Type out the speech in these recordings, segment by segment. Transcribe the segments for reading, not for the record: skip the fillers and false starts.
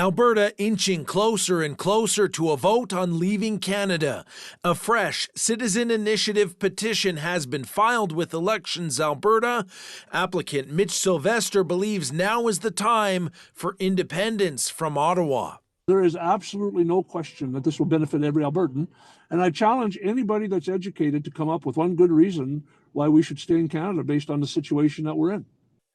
Alberta inching closer and closer to a vote on leaving Canada. A fresh citizen initiative petition has been filed with Elections Alberta. Applicant Mitch Sylvester believes now is the time for independence from Ottawa. There is absolutely no question that this will benefit every Albertan, and I challenge anybody that's educated to come up with one good reason why we should stay in Canada based on the situation that we're in.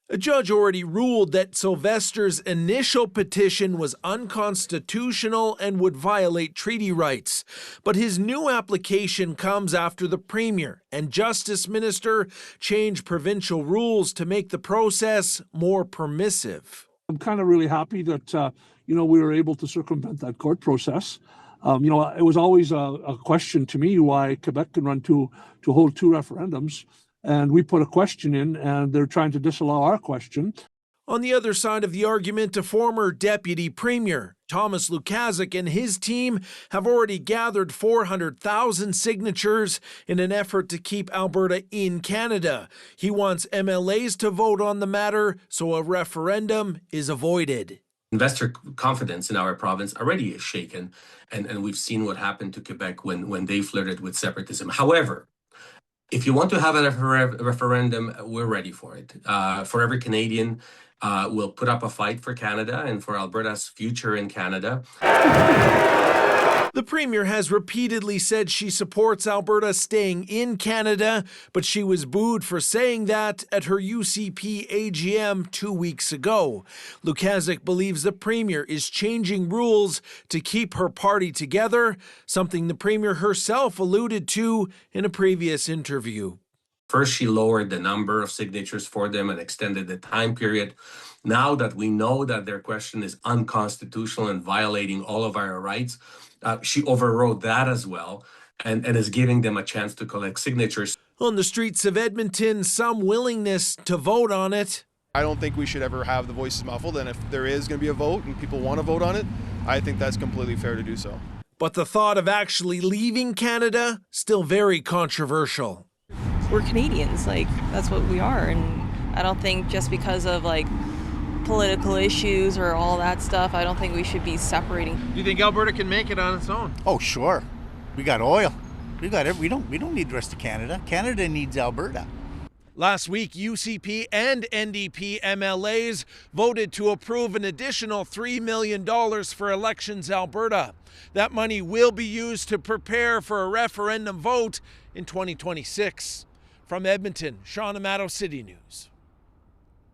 A judge already ruled that Sylvester's initial petition was unconstitutional and would violate treaty rights. But his new application comes after the Premier and Justice Minister changed provincial rules to make the process more permissive. I'm kind of really happy that we were able to circumvent that court process. It was always a question to me why Quebec can hold two referendums. And we put a question in, and they're trying to disallow our question. On the other side of the argument, a former Deputy Premier, Thomas Lukaszuk, and his team have already gathered 400,000 signatures in an effort to keep Alberta in Canada. He wants MLAs to vote on the matter so a referendum is avoided. Investor confidence in our province already is shaken, and we've seen what happened to Quebec when they flirted with separatism. However, if you want to have a referendum, we're ready for it. For every Canadian, we'll put up a fight for Canada and for Alberta's future in Canada. The Premier has repeatedly said she supports Alberta staying in Canada, but she was booed for saying that at her UCP AGM 2 weeks ago. Lukaszuk believes the Premier is changing rules to keep her party together, something the Premier herself alluded to in a previous interview. First, she lowered the number of signatures for them and extended the time period. Now that we know that their question is unconstitutional and violating all of our rights, she overrode that as well and is giving them a chance to collect signatures. On the streets of Edmonton, some willingness to vote on it. I don't think we should ever have the voices muffled, and if there is going to be a vote and people want to vote on it, I think that's completely fair to do so. But the thought of actually leaving Canada, still very controversial. We're Canadians, that's what we are, and I don't think just because of political issues or all that stuff, I don't think we should be separating. Do you think Alberta can make it on its own? Oh, sure. We got oil. We don't need the rest of Canada. Canada needs Alberta. Last week, UCP and NDP MLAs voted to approve an additional $3 million for Elections Alberta. That money will be used to prepare for a referendum vote in 2026. From Edmonton, Sean Amato, City News.